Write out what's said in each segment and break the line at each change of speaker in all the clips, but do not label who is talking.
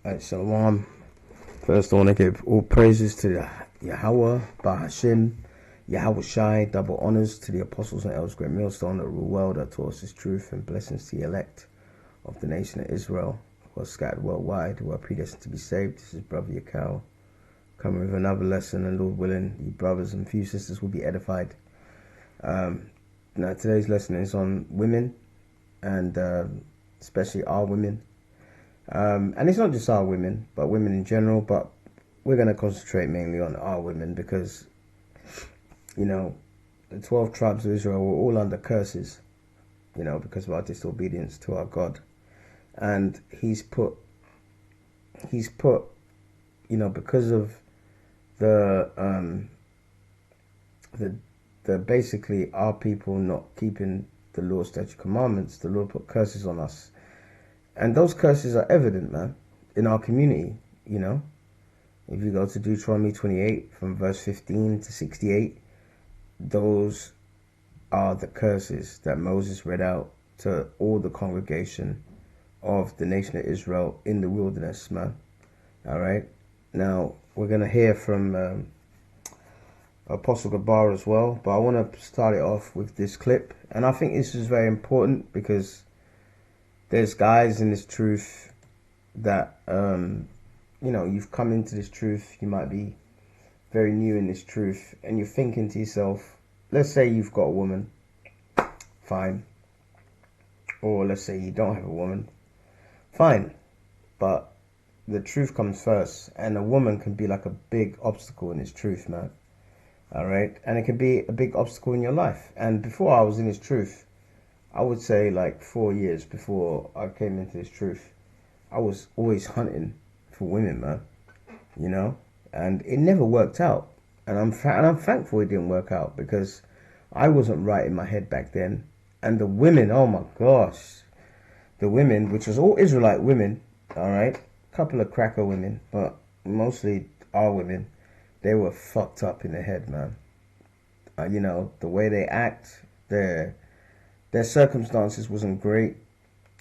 Shalom. First, I want to give all praises to Yahweh, Bahashim, Yahweh Shai, double honors to the apostles and elders, great millstone that rule well, that taught us his truth, and blessings to the elect of the nation of Israel, who are scattered worldwide, who are predestined to be saved. This is Brother Yakao, coming with another lesson, and Lord willing, you brothers and few sisters will be edified. Now, today's lesson is on women, and especially our women. And it's not just our women, but women in general, but we're going to concentrate mainly on our women because, you know, the 12 tribes of Israel were all under curses, you know, because of our disobedience to our God. And he's put, you know, because of the basically our people not keeping the law, statute, commandments, the Lord put curses on us. And those curses are evident, man, in our community, you know. If you go to Deuteronomy 28, from verse 15 to 68, those are the curses that Moses read out to all the congregation of the nation of Israel in the wilderness, man. All right. Now, we're going to hear from Apostle Gabar as well, but I want to start it off with this clip. And I think this is very important because there's guys in this truth that, you know, you've come into this truth. You might be very new in this truth, and you're thinking to yourself, let's say you've got a woman, fine. Or let's say you don't have a woman, fine. But the truth comes first, and a woman can be like a big obstacle in this truth, man. All right? And it can be a big obstacle in your life. And before I was in this truth, I would say like 4 years before I came into this truth, I was always hunting for women, man, you know, and it never worked out. And I'm thankful it didn't work out because I wasn't right in my head back then. And the women, oh my gosh, the women, which was all Israelite women, all right, a couple of cracker women, but mostly our women, they were fucked up in the head, man. You know, the way they act, their circumstances wasn't great,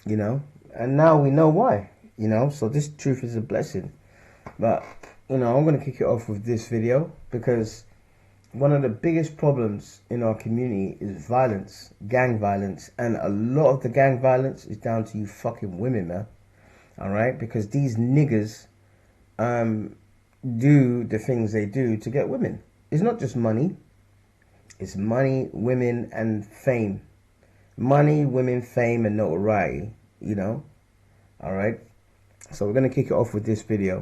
you know, and now we know why, you know, so this truth is a blessing. But, you know, I'm going to kick it off with this video because one of the biggest problems in our community is violence, gang violence, and a lot of the gang violence is down to you fucking women, man, all right, because these niggers do the things they do to get women. It's not just money, it's money, women, and fame. Money, women, fame, and notoriety, you know? Alright? So we're going to kick it off with this video.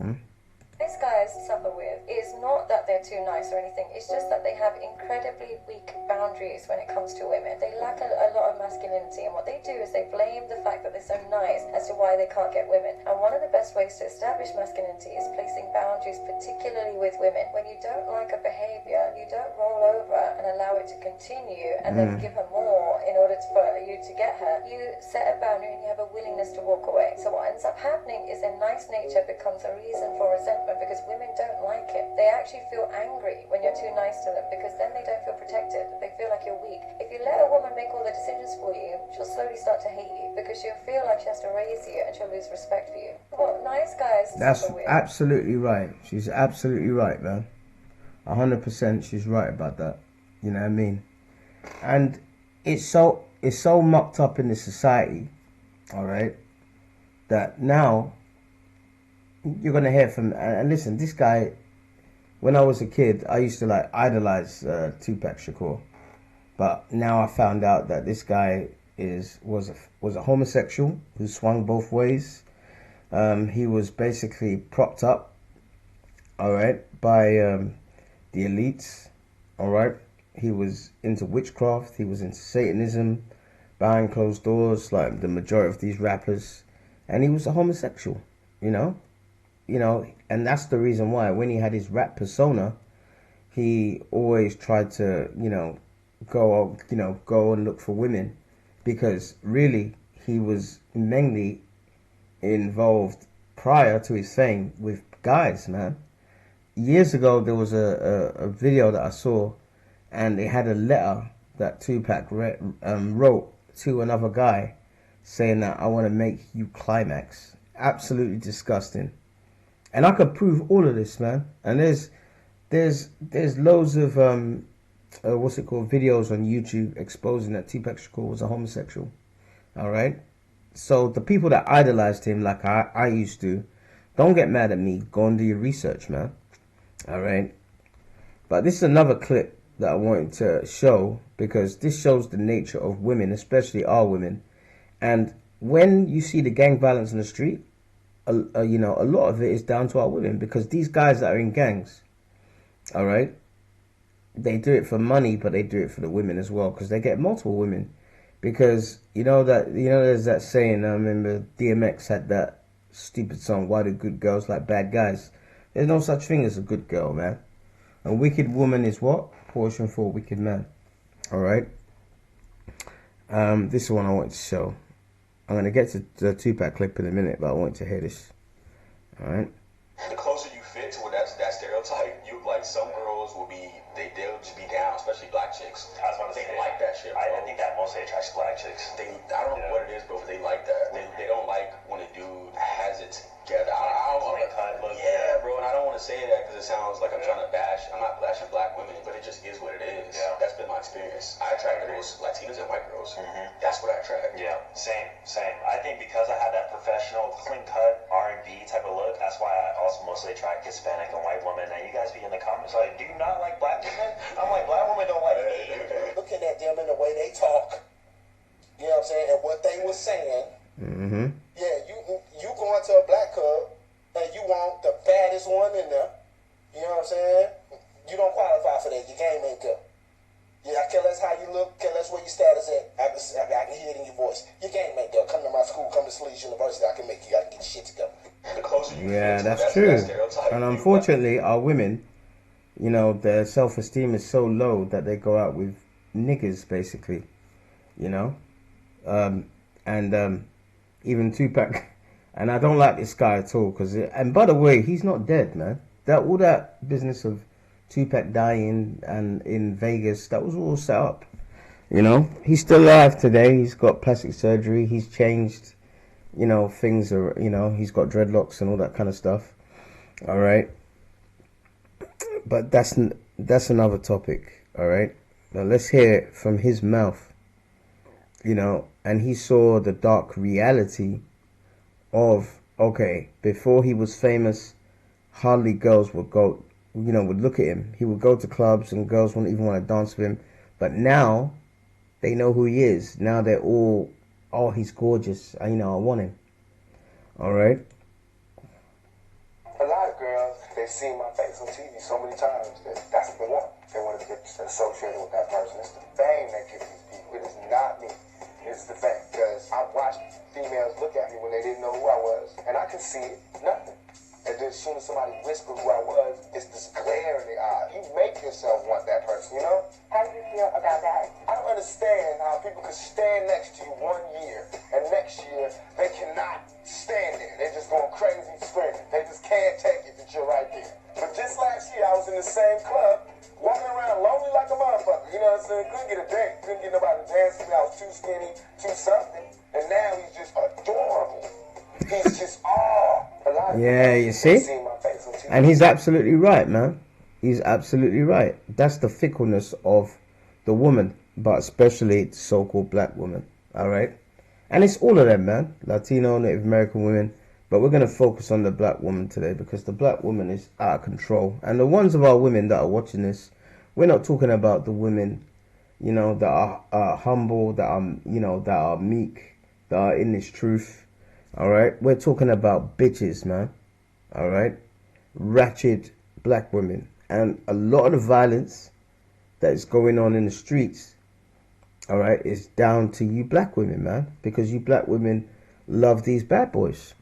These guys suffer with is not that they're too nice or anything. It's just that they have incredibly weak boundaries when it comes to women. They lack a lot of masculinity, and what they do is they blame the fact that they're so nice as to why they can't get women. And one of the best ways to establish masculinity is placing boundaries, particularly with women. When you don't like a behavior, you don't roll over and allow it to continue and then give her more in order for you to get her. You set a boundary and you have a willingness to walk away. So what ends up happening is their nice nature becomes a reason for resentment because women don't like it. They actually feel angry when you're too nice to them because then they don't feel protected. They feel like you're weak. If you let a woman make all the decisions for you, she'll slowly start to hate you because she'll feel like she has to raise you and she'll lose respect for you. What nice guys
That's
suffer with.
absolutely right. She's absolutely right, man. 100% she's right about that. You know what I mean? And it's so mucked up in the society, all right, that now you're going to hear from, and listen, this guy, when I was a kid, I used to like idolize Tupac Shakur, but now I found out that this guy was a homosexual who swung both ways. He was basically propped up, all right, by the elites, all right. He was into witchcraft. He was into Satanism behind closed doors, like the majority of these rappers, and he was a homosexual, you know, and that's the reason why when he had his rap persona, he always tried to, go and look for women, because really he was mainly involved prior to his fame with guys, man. Years ago, there was a video that I saw, and it had a letter that Tupac wrote to another guy saying that I want to make you climax. absolutely disgusting. And I could prove all of this, man. And there's loads of what's it called, videos on YouTube exposing that Tupac Shakur was a homosexual. All right. So the people that idolized him, like I used to, don't get mad at me. Go and do your research, man. All right. But this is another clip that I wanted to show because this shows the nature of women, especially our women. And when you see the gang violence in the street, you know, a lot of it is down to our women, because these guys that are in gangs, all right, they do it for money, but they do it for the women as well, because they get multiple women. Because there's that saying, I remember DMX had that stupid song, "Why do good girls like bad guys?" There's no such thing as a good girl, man. A wicked woman is what? Portion for a wicked man. All right. This is one I want to show. I'm going to get to the Tupac clip in a minute, but I want to hear this. All right.
The closer you fit to that stereotype, you like, some girls will be, they'll just be down, especially black chicks.
I was about to say,
they like that shit, bro.
I think that mostly attracts black chicks.
I don't know what it is, bro, but they like that. They don't like when a dude has it together. Yeah, bro, and I don't want to say that because it sounds like I'm trying to bash. I'm not bashing black women, but it just is what it is.
Yeah.
That's been my experience. I attract girls, Latinas and white girls. That's what I attract.
Yeah, same. I think because I have that professional, clean-cut R&B type of look, that's why I also mostly attract Hispanic and white women. And you guys be in the comments like, do you not like black women? I'm like, black women don't like me.
Looking at them in the way they talk, you know what I'm saying, and what they were saying. Yeah, you go into a black club and you want the baddest one in there. You know what I'm saying? You don't qualify for that. Your game ain't good. Yeah, care less how you look, care less where your status at. I can hear it in your voice. Your game ain't good. Come to my school, come to Sleeves University. I can make you. I can get your shit together.
Yeah, that's true. And unfortunately, our women, you know, their self-esteem is so low that they go out with niggas, basically. You know, even Tupac, and I don't like this guy at all. And by the way, he's not dead, man. All that business of Tupac dying and in Vegas, that was all set up. You know, he's still alive today. He's got plastic surgery. He's changed, you know, things are, you know, he's got dreadlocks and all that kind of stuff. All right. But that's another topic. All right. Now let's hear it from his mouth. You know, and he saw the dark reality of, okay, before he was famous, hardly girls would go, you know, would look at him. He would go to clubs and girls wouldn't even want to dance with him. But now they know who he is. Now they're all, oh, he's gorgeous. You know, I want him. All right.
A lot of girls, they've seen my face on TV so many times that that's what they want. They want to get associated with that person. It's the fame that gives these people. It is not me. It's the fact, because I watched females look at me when they didn't know who I was, and I could see it, nothing. And then as soon as somebody whispered who I was, it's this glare in the eye. You make yourself want that person, you know?
How do you feel about that?
I don't understand how people could stand next to you 1 year, and next year they cannot stand there. They're just going crazy screaming. They just can't take it that you're right there. But just last year, I was in the same club, walking around lonely like a motherfucker. You know what I'm saying? Couldn't get a date. Couldn't get nobody to dance with me. I was too skinny, too something. And now he's just adorable. He's just,
yeah, you see? And he's absolutely right, man. He's absolutely right. That's the fickleness of the woman, but especially the so-called black woman. All right? And it's all of them, man. Latino, Native American women. But we're going to focus on the black woman today, because the black woman is out of control. And the ones of our women that are watching this, we're not talking about the women, you know, that are humble, that are, you know, that are meek, that are in this truth. All right? We're talking about bitches, man. All right? Ratchet black women. And a lot of the violence that is going on in the streets, all right, is down to you black women, man. Because you black women love these bad boys.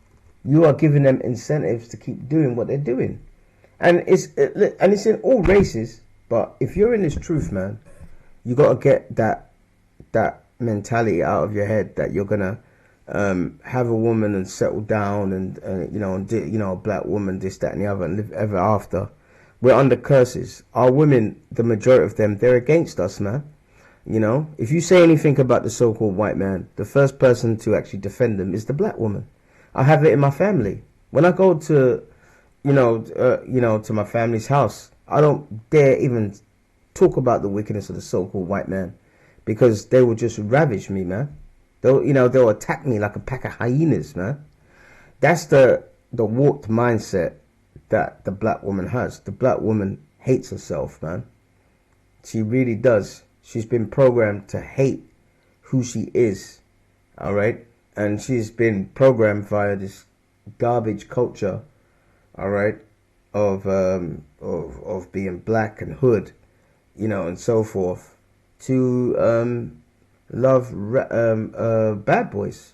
You are giving them incentives to keep doing what they're doing. And it's in all races. But if you're in this truth, man, you got to get that mentality out of your head that you're going to have a woman and settle down and a black woman, this, that, and the other, and live ever after. We're under curses. Our women, the majority of them, they're against us, man. You know, if you say anything about the so-called white man, the first person to actually defend them is the black woman. I have it in my family. When I go to, to my family's house, I don't dare even talk about the wickedness of the so-called white man, because they will just ravage me, man. They'll attack me like a pack of hyenas, man. That's the warped mindset that the black woman has. The black woman hates herself, man. She really does. She's been programmed to hate who she is, all right? And she's been programmed via this garbage culture, all right, of being black and hood, and so forth, to love bad boys.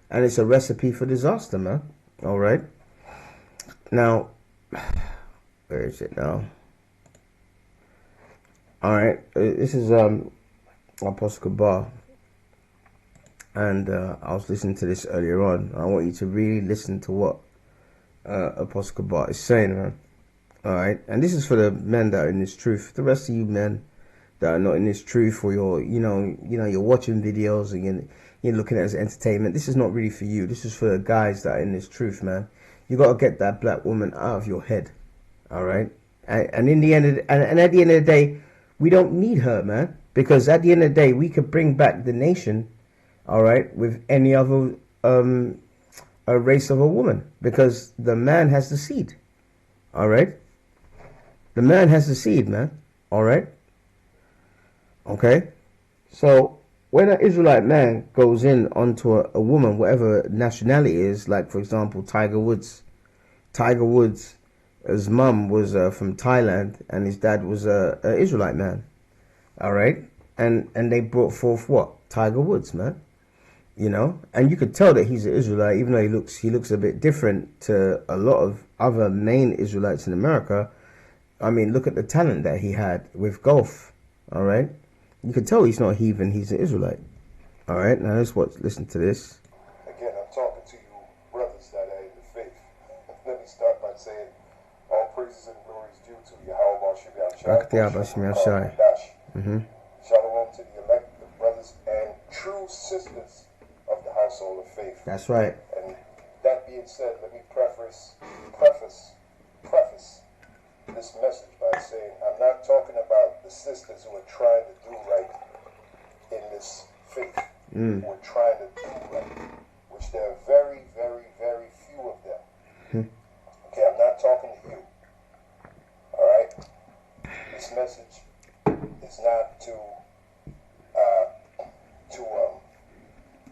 And it's a recipe for disaster, man. All right. Now, where is it now? All right. This is Apostle Bar. And I was listening to this earlier on. I want you to really listen to what Apostle Bar is saying, man. All right. And this is for the men that are in this truth. The rest of you men that are not in this truth, or you're watching videos and you're looking at it as entertainment. This is not really for you. This is for the guys that are in this truth, man. You got to get that black woman out of your head, all right? And in the end, and at the end of the day, we don't need her, man, because at the end of the day, we could bring back the nation, all right, with any other a race of a woman, because the man has the seed, all right? The man has the seed, man, all right? Okay, so when an Israelite man goes in onto a woman, whatever nationality is, like for example Tiger Woods, his mum was from Thailand and his dad was a Israelite man, all right, and they brought forth what? Tiger Woods, man, and you could tell that he's an Israelite, even though he looks a bit different to a lot of other main Israelites in America. I mean, look at the talent that he had with golf, all right. You can tell he's not a heathen, he's an Israelite. All right, now listen to this.
Again, I'm talking to you brothers that are in the faith. Let me start by saying, all praises and glory is due to Yahweh Shai. Shalom to the elect, the brothers and true sisters of the household of faith.
That's right.
And that being said, let me preface this message by saying I'm not talking about the sisters who are trying to do right in this faith, who are trying to do right, which there are very, very, very few of them. Okay, I'm not talking to you. All right? This message is not to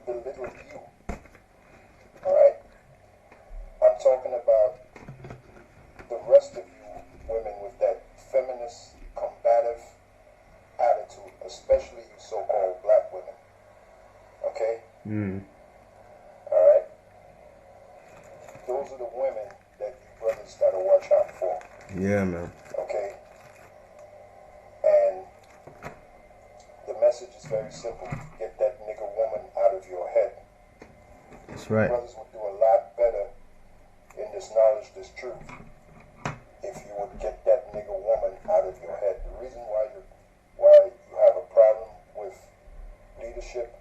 belittle you. All right? I'm talking about the rest of you women with that feminist, combative attitude, especially you so-called black women. Okay? All right? Those are the women that you brothers gotta watch out for.
Yeah, man.
Okay? And the message is very simple. Get that nigger woman out of your head.
That's right.
Brothers would do a lot better in this knowledge, this truth, if you would get that nigger woman out of your head. The reason why you have a problem with leadership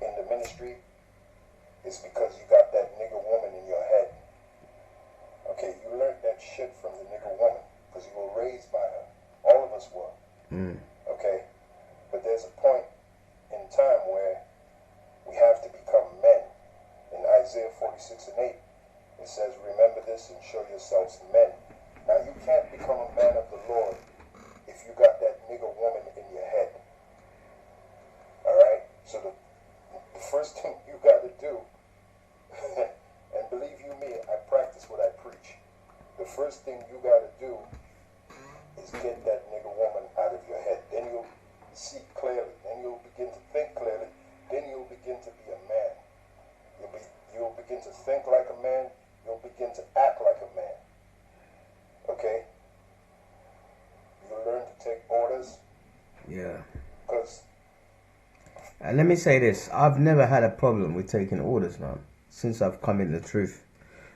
in the ministry is because you got that nigger woman in your head. Okay, you learned that shit from the nigger woman because you were raised by her. All of us were. Okay? But there's a point in time where we have to become men. In Isaiah 46 and 8, it says, remember this and show yourselves men. Now, you can't become a man of the Lord if you got that nigger woman in your head. All right? So the first thing you got to do, and believe you me, I practice what I preach. The first thing you got to do is get that nigger woman out of your head. Then you'll see clearly. Then you'll begin to think clearly. Then you'll begin to be a man. You'll begin to think like a man. You'll begin to act like a man. Okay? You'll learn to take orders.
Yeah.
Because...
And let me say this. I've never had a problem with taking orders, man. Since I've come in the truth.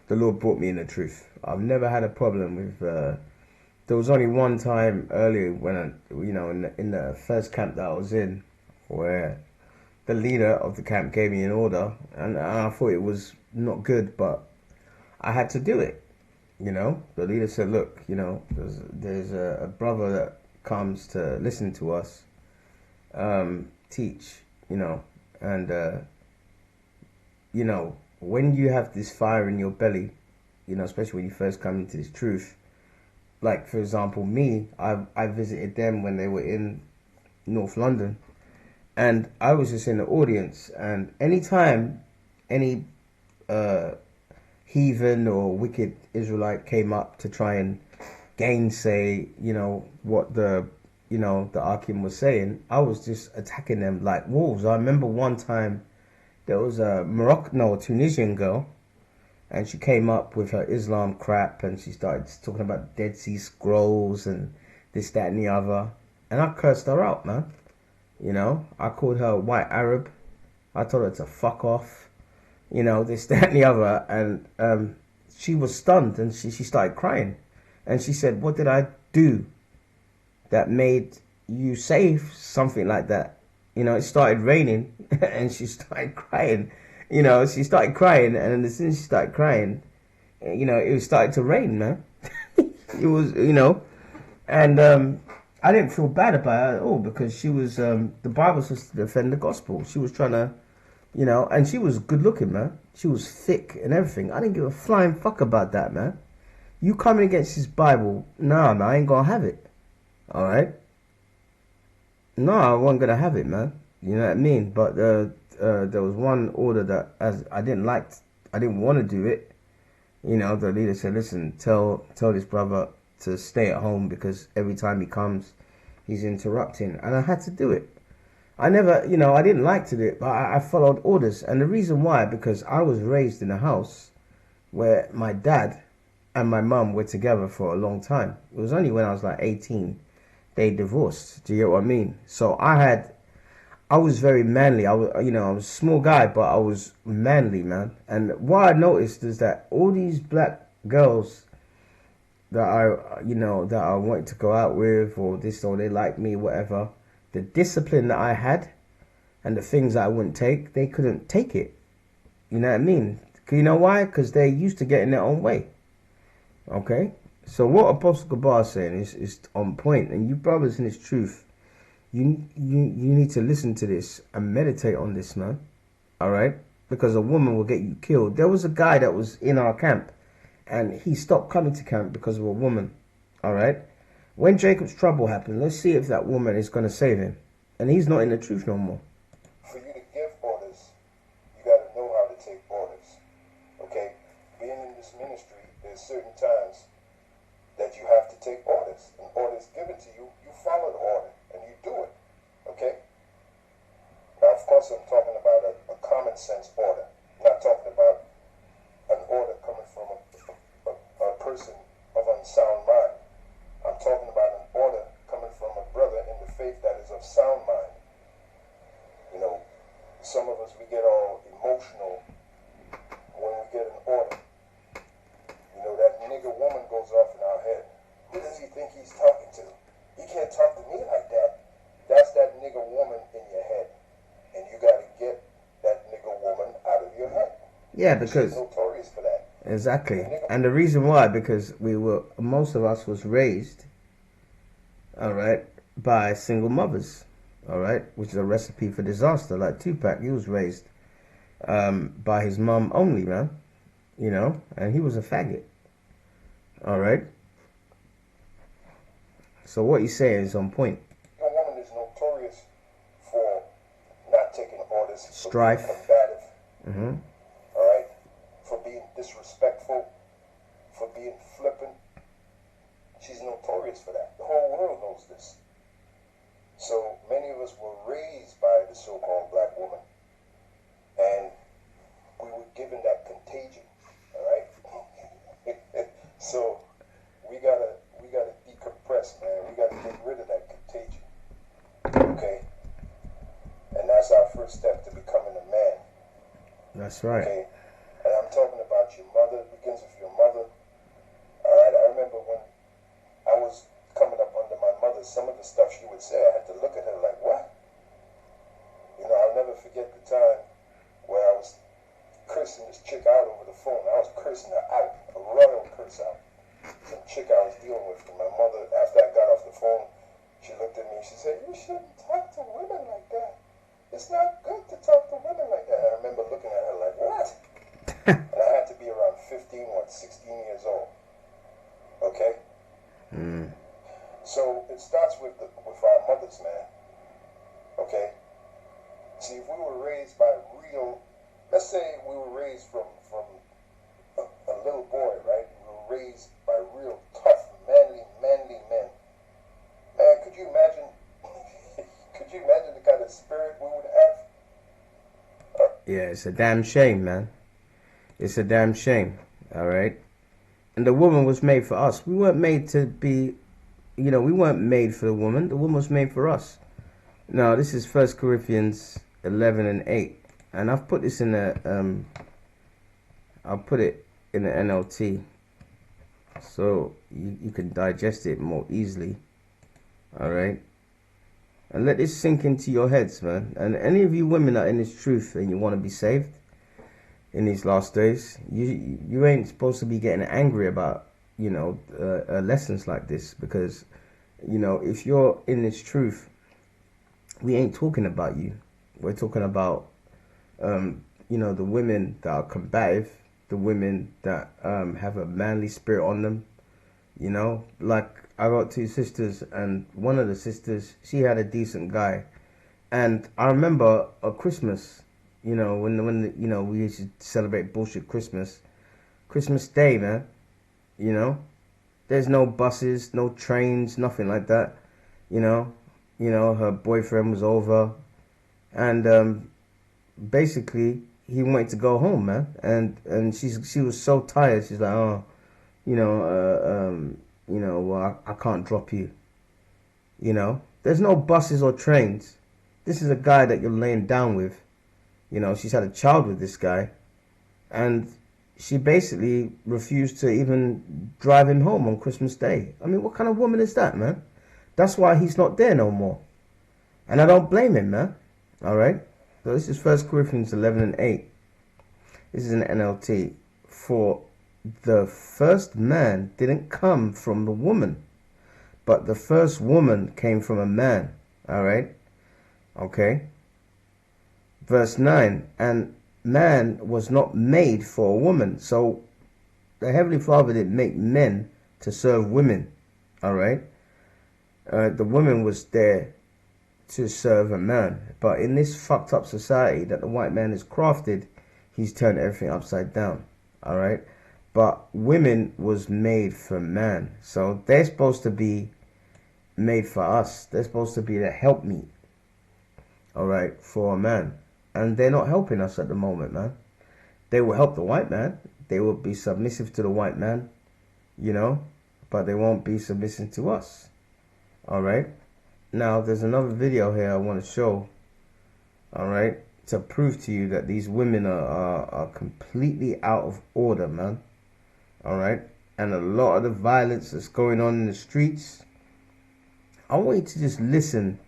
The Lord brought me in the truth. I've never had a problem with... there was only one time earlier when, in the first camp that I was in, where the leader of the camp gave me an order, and I thought it was not good, but I had to do it. You know, the leader said, "Look, you know, there's a brother that comes to listen to us teach, you know, and you know, when you have this fire in your belly, you know, especially when you first come into this truth, like for example, me, I visited them when they were in North London, and I was just in the audience, and anytime any heathen or wicked Israelite came up to try and gainsay, you know, what the Akim was saying, I was just attacking them like wolves. I remember one time there was a Tunisian girl, and she came up with her Islam crap, and she started talking about Dead Sea Scrolls and this, that, and the other, and I cursed her out, man. You know, I called her a white Arab. I told her to fuck off. You know, this, that, and the other, and she was stunned, and she started crying, and she said, "What did I do that made you say something like that?" You know, it started raining, and she started crying. You know, she started crying, and as soon as she started crying, you know, it was starting to rain, man. It was, you know, and I didn't feel bad about her at all, because she was, the Bible says to defend the gospel. She was trying to, you know, and she was good looking, man. She was thick and everything. I didn't give a flying fuck about that, man. You coming against this Bible, nah, man, I ain't gonna have it. All right? No, I wasn't gonna have it, man. You know what I mean? But there was one order that, as I didn't want to do it. You know, the leader said, "Listen, tell this brother to stay at home, because every time he comes, he's interrupting." And I had to do it. I never, you know, I didn't like to do it, but I followed orders. And the reason why, because I was raised in a house where my dad and my mum were together for a long time. It was only when I was like 18 they divorced. Do you get what I mean? So I was very manly. I was a small guy, but I was manly, man. And what I noticed is that all these black girls that I wanted to go out with, or this, or they like me, whatever, the discipline that I had and the things that I wouldn't take, they couldn't take it. You know what I mean? You know why? Because they're used to getting their own way. Okay? So what Apostle Gabar is saying is on point. And you brothers in this truth, you need to listen to this and meditate on this, man. All right? Because a woman will get you killed. There was a guy that was in our camp, and he stopped coming to camp because of a woman. All right? When Jacob's trouble happened, let's see if that woman is going to save him. And he's not in the truth no more.
For you to give orders, you got to know how to take orders. Okay? Being in this ministry, there's certain times that you have to take orders. And orders given to you, you follow the order and you do it. Okay? Now, of course, I'm talking about a common sense order. I'm not talking about an order coming from a person of unsound mind. I'm talking about an order coming from a brother in the faith that is of sound mind. You know, some of us, we get all emotional when we get an order. You know, that nigga woman goes off in our head. Who does he think he's talking to? He can't talk to me like that. That's that nigga woman in your head. And you got to get that nigga woman out of your head.
Yeah, because
she's notorious for that.
Exactly. And the reason why, because most of us was raised, all right, by single mothers, all right, which is a recipe for disaster. Like Tupac, he was raised by his mom only, man, you know, and he was a faggot, all right. So what he's saying is on point.
A woman is notorious for not taking orders,
strife,
for being combative, all right, for being disrespectful, for being flippant. She's notorious for that. The whole world knows this. So many of us were raised by the so-called black woman, and we were given that contagion, all right? So we gotta decompress, man. We gotta get rid of that contagion, okay? And that's our first step to becoming a man.
That's right.
Okay? And I'm talking about your mother. It begins with your mother. All right? I remember when I was coming up under my mother, some of the stuff she would say, I had to look at her like, what? You know, I'll never forget chick out over the phone. I was cursing her out, a royal curse out. Some chick I was dealing with. And my mother, after I got off the phone, she looked at me. She said, "You shouldn't talk to women like that. It's not good to talk to women like that." I remember looking at her like, "What?" And I had to be around 16 years old. Okay? So it starts with our mothers, man. Okay? See, if we were raised by real, let's say we were raised from a little boy, right? We were raised by real tough, manly men. Man, could you imagine the kind of spirit we would have?
Yeah, it's a damn shame, man. It's a damn shame, all right? And the woman was made for us. We weren't made to be, we weren't made for the woman. The woman was made for us. Now, this is 1 Corinthians 11:8. And I've put this in I'll put it in the NLT so you can digest it more easily, all right? And let this sink into your heads, man. And any of you women that are in this truth and you want to be saved in these last days, you ain't supposed to be getting angry about, lessons like this, because, if you're in this truth, we ain't talking about you. We're talking about, the women that are combative, the women that have a manly spirit on them, like I got two sisters, and one of the sisters, she had a decent guy. And I remember a Christmas, when we used to celebrate bullshit Christmas Day, man. There's no buses, no trains, nothing like that. Her boyfriend was over, and basically he wanted to go home, man. And she was so tired. She's like, well, I can't drop you. There's no buses or trains. This is a guy that you're laying down with. She's had a child with this guy, and she basically refused to even drive him home on Christmas Day. I mean, what kind of woman is that, man? That's why he's not there no more. And I don't blame him, man. All right? So this is 1 Corinthians 11:8. This is an NLT. For the first man didn't come from the woman, but the first woman came from a man. All right? Okay? Verse 9. And man was not made for a woman. So the Heavenly Father didn't make men to serve women. All right? The woman was there to serve a man. But in this fucked up society that the white man has crafted, he's turned everything upside down. All right? But women was made for man. So they're supposed to be made for us. They're supposed to be the helpmeet. All right? For a man. And they're not helping us at the moment, man. They will help the white man. They will be submissive to the white man, but they won't be submissive to us. All right? Now, there's another video here I want to show, all right, to prove to you that these women are completely out of order, man. All right? And a lot of the violence that's going on in the streets, I want you to just listen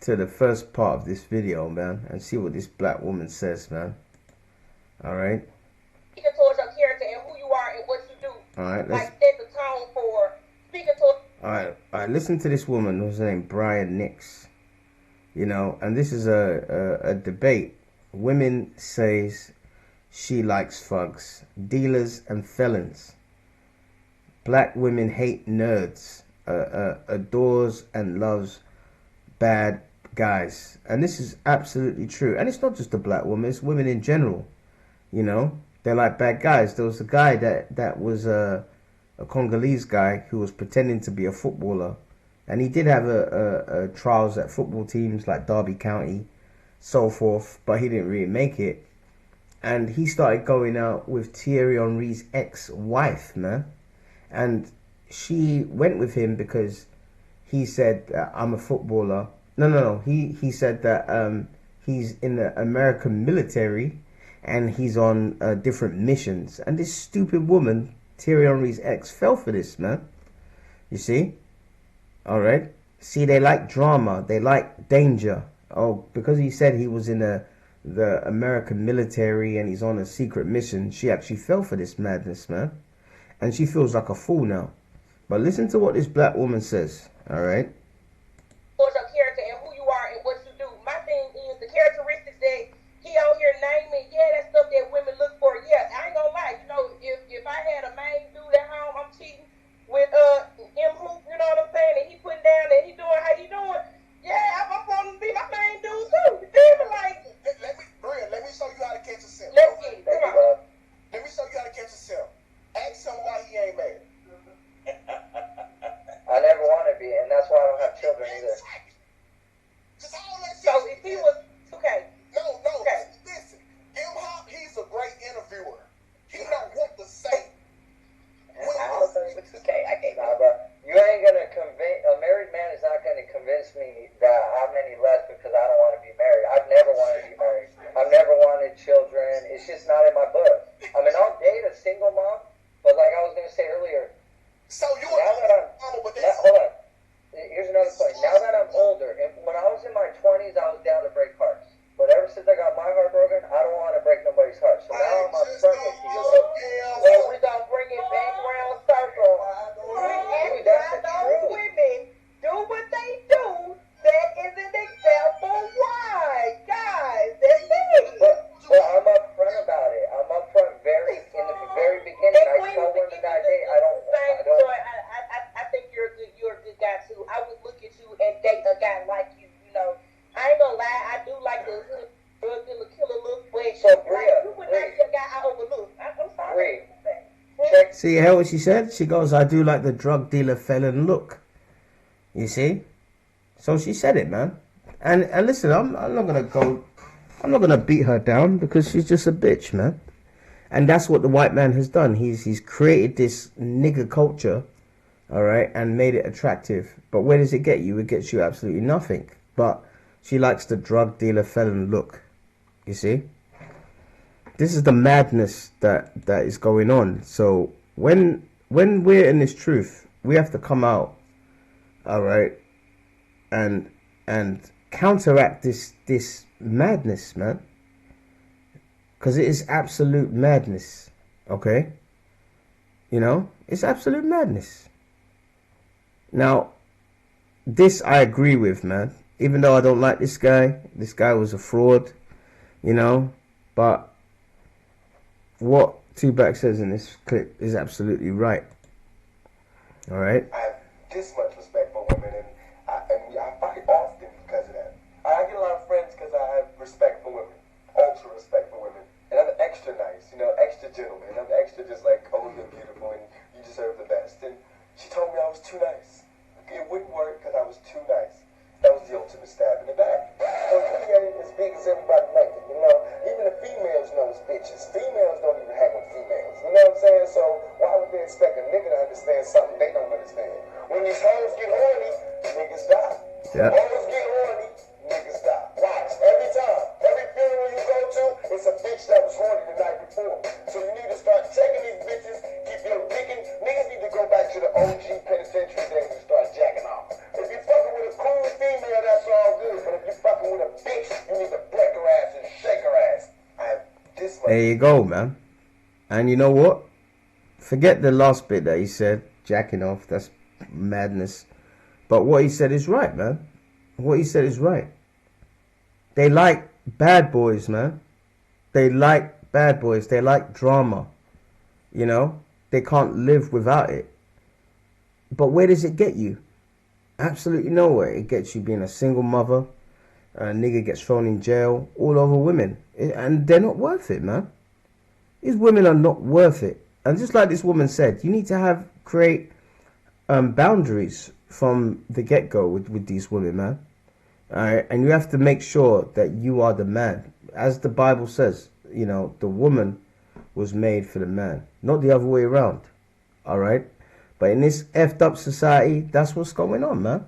to the first part of this video, man, and see what this black woman says, man. All right?
Speaking towards your character and who you are and what you do.
All right,
like, set the tone for speaking towards...
All right, listen to this woman whose name Brian Nix. And this is a debate. Women says she likes thugs, dealers and felons. Black women hate nerds, adores and loves bad guys. And this is absolutely true. And it's not just a black woman, it's women in general. They're like bad guys. There was a guy that was a Congolese guy who was pretending to be a footballer, and he did have a trials at football teams like Derby County, so forth, but he didn't really make it. And he started going out with Thierry Henry's ex-wife, man. And she went with him because he said, I'm a footballer. No. He said that he's in the American military and he's on different missions. And this stupid woman, Thierry Henry's ex, fell for this, man. You see? All right? See, they like drama. They like danger. Oh, because he said he was in the the American military and he's on a secret mission. She actually fell for this madness, man. And she feels like a fool now. But listen to what this black woman says, all right?
Towards your character and who you are and what you do. My thing is the characteristics that he out here naming, yeah, that's stuff that women look for. Yeah, I ain't gonna lie. You know, if I had a main dude at home, I'm cheating with M Hoop, you know what I'm saying, and he putting down and he doing how he doing, yeah, I'm going to be my main dude too. You feel me? Like,
let me show you how to catch a simp.
let's get it. Come on.
Let me show you how to catch a simp. Ask him why he ain't married.
I never want to be, and that's why I don't have children either.
Just all that shit.
So if he was, okay.
No,
Okay.
listen. M Hop, he's a great interviewer. He know what to say.
Nah, bro. You ain't gonna convince a married man is not gonna convince me that I'm any less because I don't want to be married. I've never wanted to be married. I've never wanted children. It's just not in my book. I mean, I'll date a single mom, but like I was gonna say earlier,
So you
now that I'm hold on. Here's another point. Now that I'm older, and when I was in my 20s, I was down to break hearts. But ever since I got my heart broken, I don't want to break nobody's heart. So now I'm upfront with you.
So we gonna bring it back round circle.
Dude, that's the
Those
truth.
women do what they do. That is an example. Why, guys? That's it.
But I'm upfront about it. I'm upfront in the very beginning. I tell women that day I don't.
I think you're a good guy too. I would look at you and date a guy like you. You know, I ain't gonna lie. I do like the drug dealer killer look, but
So,
like,
Bria,
you would not be a guy I overlook. I'm sorry.
Check.
See, you hear what she said? She goes, I do like the drug dealer felon look. You see? So she said it, man. And listen, I'm not gonna beat her down because she's just a bitch, man. And that's what the white man has done. He's created this nigger culture, all right, and made it attractive. But where does it get you? It gets you absolutely nothing. But she likes the drug dealer felon look. You see? This is the madness that is going on. So when we're in this truth, we have to come out, all right, and counteract this madness, man. Because it is absolute madness, okay? You know, it's absolute madness. Now, this I agree with, man. Even though I don't like this guy was a fraud, you know, but what Tupac says in this clip is absolutely right. All right?
I have this much respect for women, and I fight often because of that. I get a lot of friends because I have respect for women, ultra respect for women, and I'm extra nice, you know, extra gentleman. I'm extra just like, oh, you're beautiful and you deserve the best. And she told me I was too nice. It wouldn't work because I was too nice. That was the ultimate stab in the back. So really ain't as big as everybody make it, you know. Even the females know it's bitches. Females don't even hang with females. You know what I'm saying? So why would they expect a nigga to understand something they don't understand? When these hoes get horny, niggas die.
Yeah.
Hoes get horny, niggas die. Watch. Every time. Every funeral you go to, it's a bitch that was horny the night before. So you need to start checking these bitches, keep your picking. Niggas need to go back to the OG penitentiary days and start jacking off. If you fucking with a cool female, that's all good. But if you fucking with a bitch, you need to break her ass and shake her ass. I have this much.
There you go, man. And you know what? Forget the last bit that he said, jacking off. That's madness. But what he said is right, man. What he said is right. They like bad boys, man. They like bad boys. They like drama. You know? They can't live without it. But where does it get you? Absolutely nowhere. It gets you being a single mother. A nigga gets thrown in jail. All over women. And they're not worth it, man. These women are not worth it. And just like this woman said, you need to create boundaries from the get-go with these women, man. All right? And you have to make sure that you are the man. As the Bible says, you know, the woman was made for the man, not the other way around. All right? But in this effed up society, that's what's going on, man.